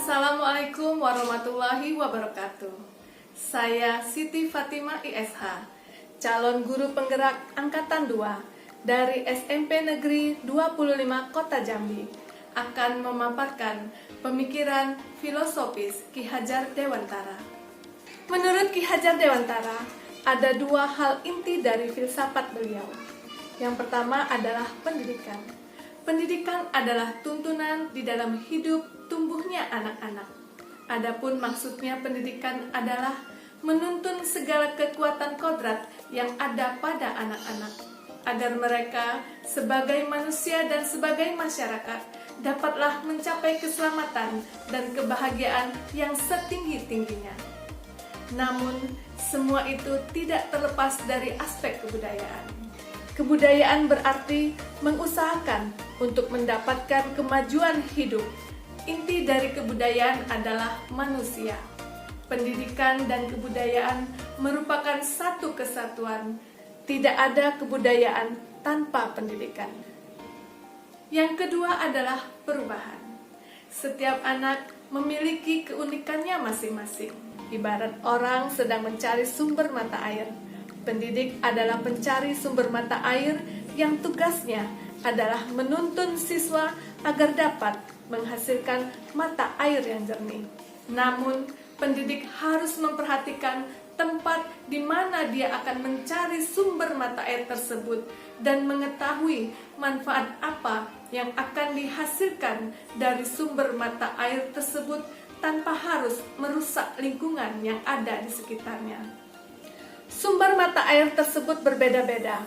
Assalamualaikum warahmatullahi wabarakatuh. Saya Siti Fatimah ISH, calon guru penggerak Angkatan 2 dari SMP Negeri 25 Kota Jambi, akan memaparkan pemikiran filosofis Ki Hajar Dewantara. Menurut Ki Hajar Dewantara, ada dua hal inti dari filsafat beliau. Yang pertama adalah pendidikan. Pendidikan adalah tuntunan di dalam hidup tumbuhnya anak-anak. Adapun maksudnya pendidikan adalah menuntun segala kekuatan kodrat yang ada pada anak-anak, agar mereka sebagai manusia dan sebagai masyarakat dapatlah mencapai keselamatan dan kebahagiaan yang setinggi-tingginya. Namun, semua itu tidak terlepas dari aspek kebudayaan. Kebudayaan berarti mengusahakan untuk mendapatkan kemajuan hidup. Inti dari kebudayaan adalah manusia. Pendidikan dan kebudayaan merupakan satu kesatuan. Tidak ada kebudayaan tanpa pendidikan. Yang kedua adalah perubahan. Setiap anak memiliki keunikannya masing-masing. Ibarat orang sedang mencari sumber mata air. Pendidik adalah pencari sumber mata air yang tugasnya adalah menuntun siswa agar dapat menghasilkan mata air yang jernih. Namun, pendidik harus memperhatikan tempat di mana dia akan mencari sumber mata air tersebut dan mengetahui manfaat apa yang akan dihasilkan dari sumber mata air tersebut tanpa harus merusak lingkungan yang ada di sekitarnya. Sumber mata air tersebut berbeda-beda.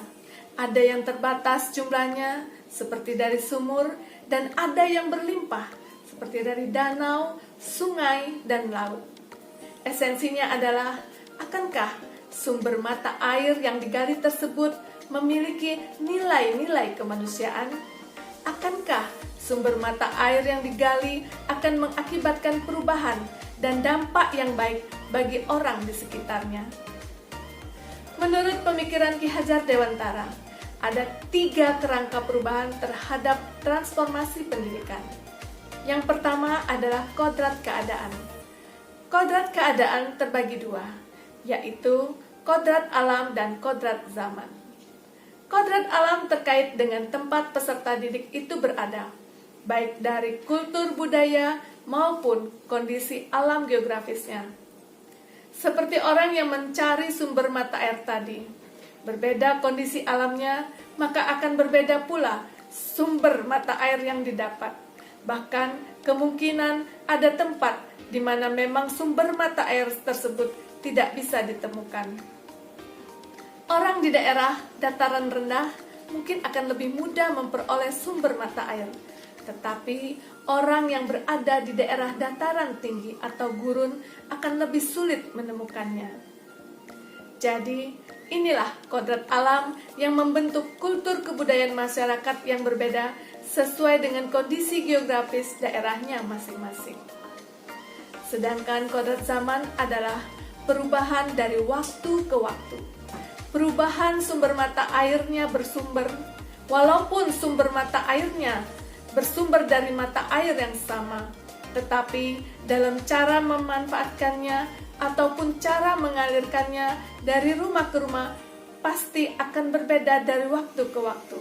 Ada yang terbatas jumlahnya, seperti dari sumur, dan ada yang berlimpah, seperti dari danau, sungai, dan laut. Esensinya adalah, akankah sumber mata air yang digali tersebut memiliki nilai-nilai kemanusiaan? Akankah sumber mata air yang digali akan mengakibatkan perubahan dan dampak yang baik bagi orang di sekitarnya? Menurut pemikiran Ki Hajar Dewantara, ada 3 kerangka perubahan terhadap transformasi pendidikan. Yang pertama adalah kodrat keadaan. Kodrat keadaan terbagi 2, yaitu kodrat alam dan kodrat zaman. Kodrat alam terkait dengan tempat peserta didik itu berada, baik dari kultur budaya maupun kondisi alam geografisnya. Seperti orang yang mencari sumber mata air tadi, berbeda kondisi alamnya, maka akan berbeda pula sumber mata air yang didapat. Bahkan kemungkinan ada tempat di mana memang sumber mata air tersebut tidak bisa ditemukan. Orang di daerah dataran rendah mungkin akan lebih mudah memperoleh sumber mata air. Tetapi orang yang berada di daerah dataran tinggi atau gurun akan lebih sulit menemukannya. Jadi, inilah kodrat alam yang membentuk kultur kebudayaan masyarakat yang berbeda sesuai dengan kondisi geografis daerahnya masing-masing. Sedangkan kodrat zaman adalah perubahan dari waktu ke waktu. Perubahan sumber mata airnya bersumber, walaupun sumber mata airnya bersumber dari mata air yang sama, tetapi dalam cara memanfaatkannya ataupun cara mengalirkannya dari rumah ke rumah pasti akan berbeda dari waktu ke waktu.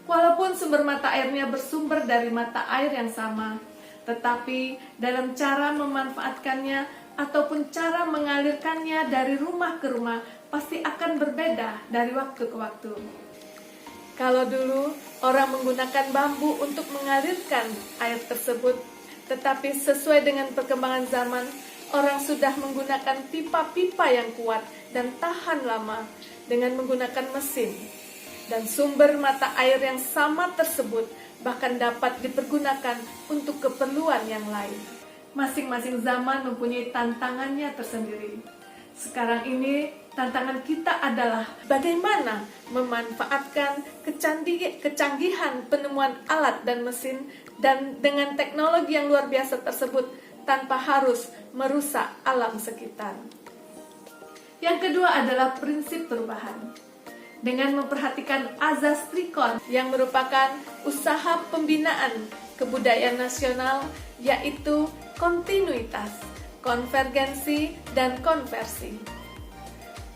Walaupun sumber mata airnya bersumber dari mata air yang sama, tetapi dalam cara memanfaatkannya ataupun cara mengalirkannya dari rumah ke rumah pasti akan berbeda dari waktu ke waktu. Kalau dulu orang menggunakan bambu untuk mengalirkan air tersebut, tetapi sesuai dengan perkembangan zaman, orang sudah menggunakan pipa-pipa yang kuat dan tahan lama dengan menggunakan mesin. Dan sumber mata air yang sama tersebut bahkan dapat dipergunakan untuk keperluan yang lain. Masing-masing zaman mempunyai tantangannya tersendiri. Sekarang ini tantangan kita adalah bagaimana memanfaatkan kecanggihan penemuan alat dan mesin dan dengan teknologi yang luar biasa tersebut tanpa harus merusak alam sekitar. Yang kedua adalah prinsip perubahan. Dengan memperhatikan azas trikon yang merupakan usaha pembinaan kebudayaan nasional, yaitu kontinuitas, konvergensi, dan konversi.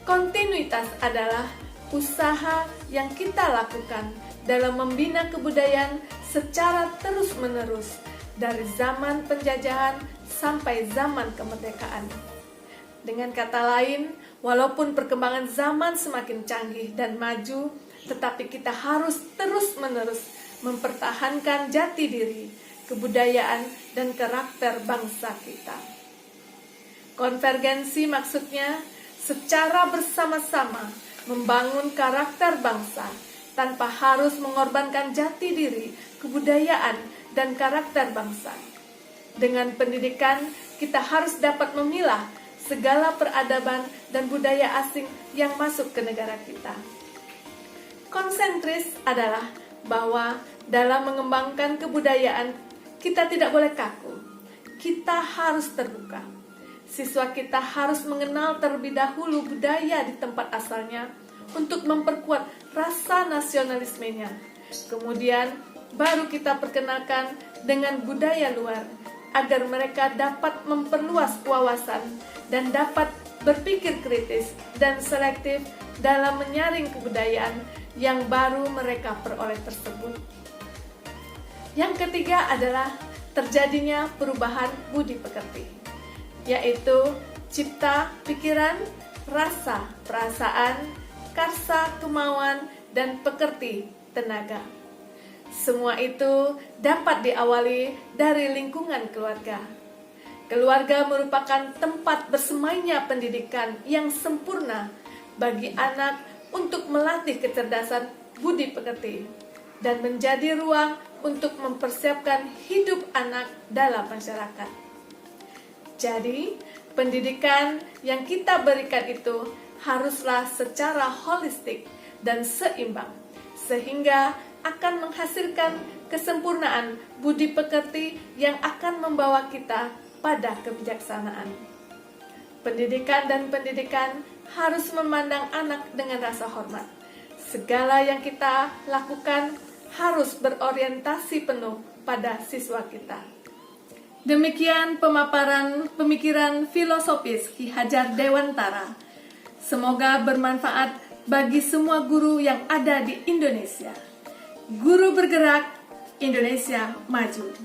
Kontinuitas adalah usaha yang kita lakukan dalam membina kebudayaan secara terus-menerus dari zaman penjajahan sampai zaman kemerdekaan. Dengan kata lain, walaupun perkembangan zaman semakin canggih dan maju, tetapi kita harus terus-menerus mempertahankan jati diri, kebudayaan, dan karakter bangsa kita. Konvergensi maksudnya secara bersama-sama membangun karakter bangsa tanpa harus mengorbankan jati diri, kebudayaan, dan karakter bangsa. Dengan pendidikan, kita harus dapat memilah segala peradaban dan budaya asing yang masuk ke negara kita. Konsentris adalah bahwa dalam mengembangkan kebudayaan, kita tidak boleh kaku. Kita harus terbuka. Siswa kita harus mengenal terlebih dahulu budaya di tempat asalnya untuk memperkuat rasa nasionalismenya. Kemudian baru kita perkenalkan dengan budaya luar agar mereka dapat memperluas wawasan dan dapat berpikir kritis dan selektif dalam menyaring kebudayaan yang baru mereka peroleh tersebut. Yang ketiga adalah terjadinya perubahan budi pekerti, yaitu cipta, pikiran, rasa, perasaan, karsa, kemauan, dan pekerti, tenaga. Semua itu dapat diawali dari lingkungan keluarga. Keluarga merupakan tempat bersemainya pendidikan yang sempurna bagi anak untuk melatih kecerdasan budi pekerti dan menjadi ruang untuk mempersiapkan hidup anak dalam masyarakat. Jadi, pendidikan yang kita berikan itu haruslah secara holistik dan seimbang, sehingga akan menghasilkan kesempurnaan budi pekerti yang akan membawa kita pada kebijaksanaan. Pendidikan dan pendidikan harus memandang anak dengan rasa hormat. Segala yang kita lakukan harus berorientasi penuh pada siswa kita. Demikian pemaparan pemikiran filosofis Ki Hajar Dewantara. Semoga bermanfaat bagi semua guru yang ada di Indonesia. Guru bergerak, Indonesia maju.